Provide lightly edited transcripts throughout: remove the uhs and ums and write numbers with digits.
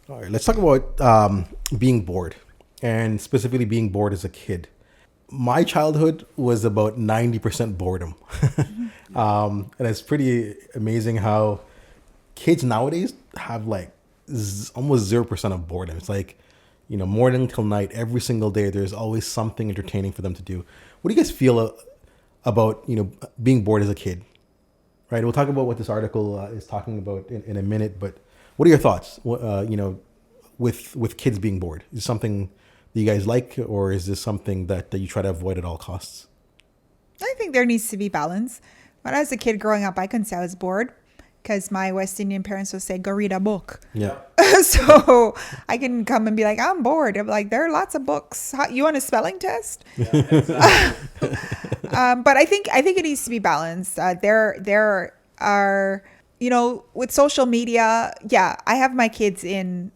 All right, let's talk about being bored, and specifically being bored as a kid. My childhood was about 90% boredom. And it's pretty amazing how kids nowadays have like almost 0% of boredom. It's like, morning till night, every single day, there's always something entertaining for them to do. What do you guys feel about, being bored as a kid? Right. We'll talk about what this article is talking about in a minute, but what are your thoughts, with kids being bored? Is it something that you guys like, or is this something that you try to avoid at all costs? I think there needs to be balance. When I was a kid growing up, I couldn't say I was bored because my West Indian parents would say, go read a book. Yeah. So I can come and be like, I'm bored. I'm like, there are lots of books. You want a spelling test? Yeah, But I think it needs to be balanced. There are, with social media. Yeah, I have my kids in.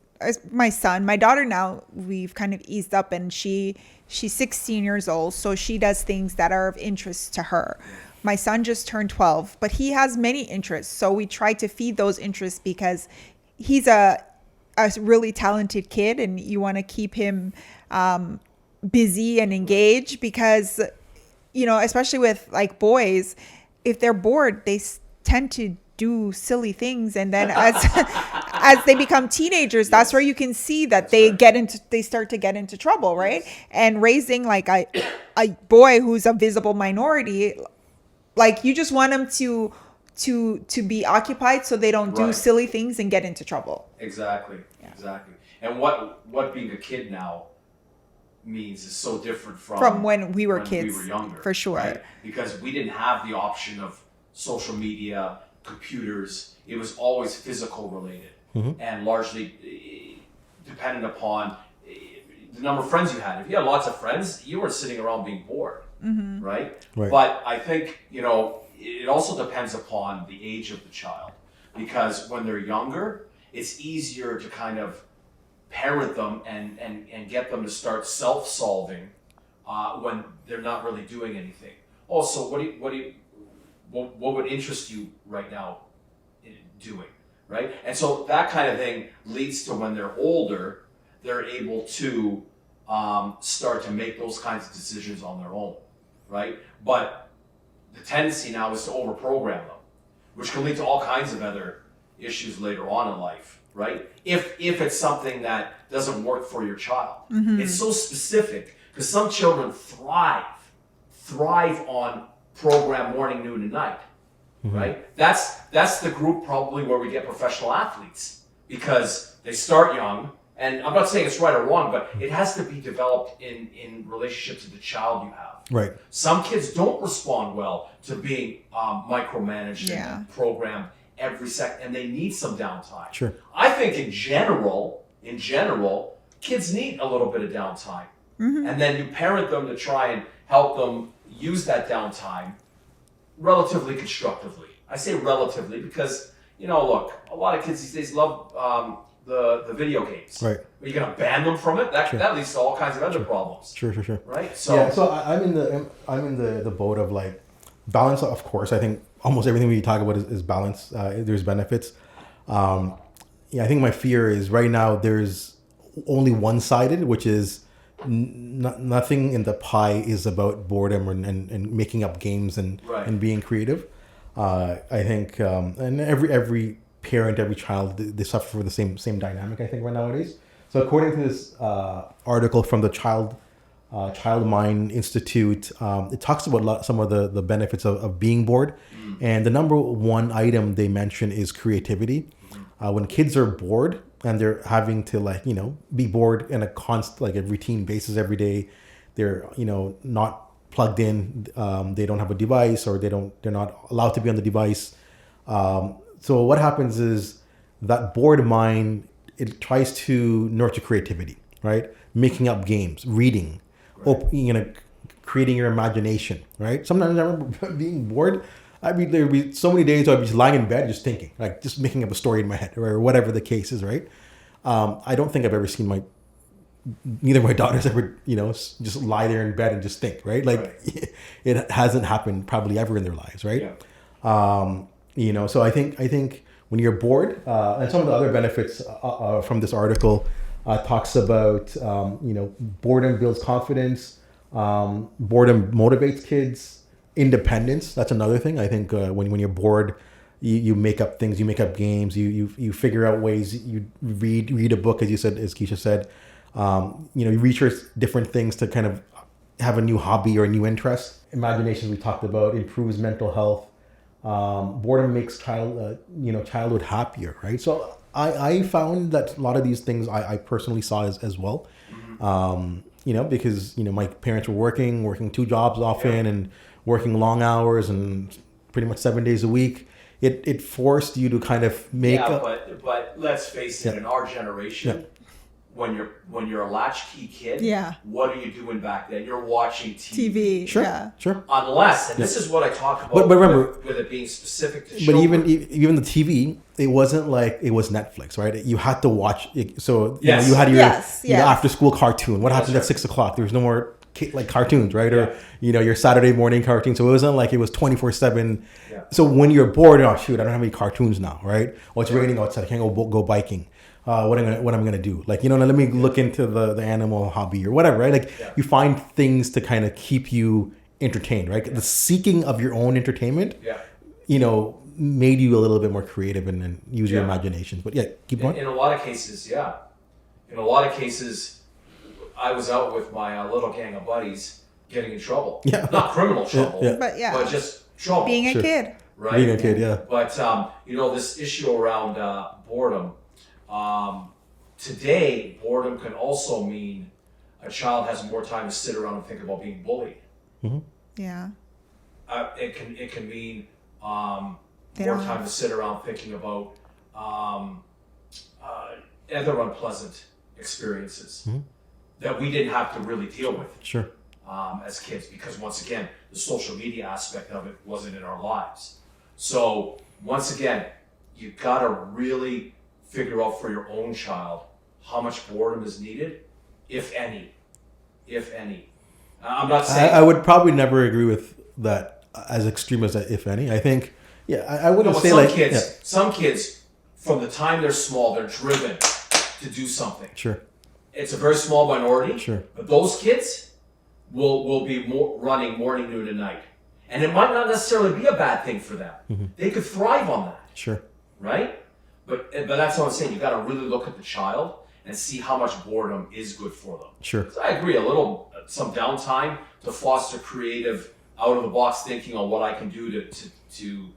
My son, my daughter now, we've kind of eased up, and she's 16 years old, so she does things that are of interest to her. My son just turned 12, but he has many interests, so we try to feed those interests because he's a really talented kid, and you want to keep him busy and engaged because, especially with like boys, if they're bored, they tend to do silly things, and then as they become teenagers, that's where you can see that they start to get into trouble, right? And raising like a boy who's a visible minority, like you just want them to be occupied so they don't do silly things and get into trouble. Exactly. And what being a kid now means is so different from when we were kids, we were younger, for sure. Right? Because we didn't have the option of social media, computers. It was always physical related, and largely dependent upon the number of friends you had. If you had lots of friends, you weren't sitting around being bored, right? But I think, it also depends upon the age of the child, because when they're younger, it's easier to kind of parent them and get them to start self-solving when they're not really doing anything. Also, what would interest you right now in doing, right? And so that kind of thing leads to when they're older, they're able to start to make those kinds of decisions on their own, right? But the tendency now is to overprogram them, which can lead to all kinds of other issues later on in life, right? If it's something that doesn't work for your child. It's so specific because some children thrive on program morning, noon, and night, right? That's the group probably where we get professional athletes, because they start young, and I'm not saying it's right or wrong, but it has to be developed in relationship to the child you have. Right. Some kids don't respond well to being micromanaged and programmed every second, and they need some downtime. Sure. I think in general, kids need a little bit of downtime, and then you parent them to try and help them use that downtime relatively constructively. I say relatively because, look, a lot of kids these days love the video games. Right. Are you going to ban them from it? That leads to all kinds of other problems. Sure. Right? So, yeah, so I'm in the boat of like balance. Of course, I think almost everything we talk about is balance. There's benefits. I think my fear is right now there's only one-sided, which is nothing in the pie is about boredom and making up games and being creative. I think and every parent, every child, they suffer from the same dynamic, I think, right nowadays. So according to this article from the Child Mind Institute, it talks about some of the benefits of being bored. And the number one item they mention is creativity. When kids are bored and they're having to be bored in a constant, a routine basis every day, they're, not plugged in, they don't have a device, or they're not allowed to be on the device. So what happens is that bored mind, it tries to nurture creativity, right? Making up games, reading, creating your imagination, right? Sometimes I remember being bored. There'd be so many days I'd be just lying in bed, just thinking, just making up a story in my head, or whatever the case is, right? I don't think I've ever seen neither of my daughters ever, just lie there in bed and just think, right? It hasn't happened probably ever in their lives, right? Yeah. So I think when you're bored, and some of the other benefits from this article talks about, boredom builds confidence, boredom motivates kids, independence. That's another thing. I think when you're bored, you make up things, you make up games, you figure out ways, you read a book, as you said, as Keisha said, you research different things to kind of have a new hobby or a new interest. Imagination, we talked about, improves mental health. Boredom makes childhood happier, right? So I found that a lot of these things I personally saw as well. Because my parents were working 2 jobs often, and working long hours and pretty much 7 days a week. It forced you to kind of make but let's face it, in our generation, when you're a latchkey kid, what are you doing back then? You're watching TV. Sure. Unless, and this is what I talk about, but remember, with it being specific to but children. even the TV, it wasn't like it was Netflix, right? You had to watch it. So you had your after school cartoon. What happened at 6 o'clock? There was no more cartoons, right? Or your Saturday morning cartoon. So it wasn't like it was 24/7. So when you're bored, oh shoot, I don't have any cartoons now, right? Oh, it's raining outside. I can't go biking. What I'm gonna do? Let me look into the animal hobby or whatever, right? You find things to kind of keep you entertained, right? The seeking of your own entertainment, made you a little bit more creative and use your imagination. But keep going. In a lot of cases, I was out with my little gang of buddies getting in trouble. Not criminal trouble, but just trouble. Being a kid. Right? Being a kid, But, this issue around boredom, today, boredom can also mean a child has more time to sit around and think about being bullied. Mm-hmm. Yeah. It can mean more time to sit around thinking about other unpleasant experiences that we didn't have to really deal with as kids, because once again, the social media aspect of it wasn't in our lives. So once again, you gotta really figure out for your own child how much boredom is needed, if any. I'm not saying I would probably never agree with that as extreme as that, if any. I think, I wouldn't say some kids, from the time they're small, they're driven to do something. Sure. It's a very small minority. Sure. But those kids will be running morning, noon, and night. And it might not necessarily be a bad thing for them. Mm-hmm. They could thrive on that. Sure. Right? But that's what I'm saying. You got to really look at the child and see how much boredom is good for them. Sure. I agree. Some downtime to foster creative, out of the box thinking on what I can do to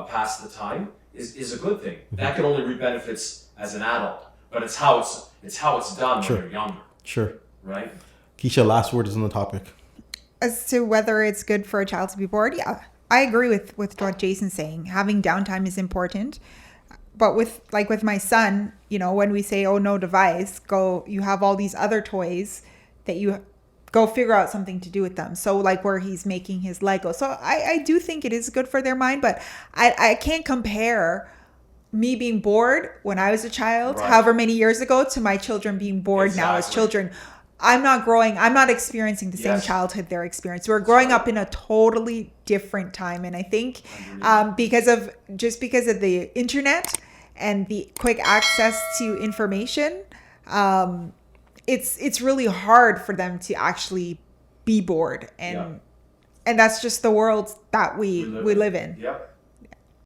pass the time is a good thing. Mm-hmm. That can only reap benefits as an adult, but it's how it's done when you're younger. Sure. Right. Keisha, last word is on the topic. As to whether it's good for a child to be bored, I agree with what Jason's saying. Having downtime is important. But with my son, when we say, oh, no device, you have all these other toys that you go figure out something to do with them. So where he's making his Lego. So I do think it is good for their mind, but I can't compare me being bored when I was a child, however many years ago, to my children being bored now as children. I'm not experiencing the same childhood they're experiencing. We're growing up in a totally different time. And I think because of the internet and the quick access to information, it's really hard for them to actually be bored. And that's just the world that we live in. Yep.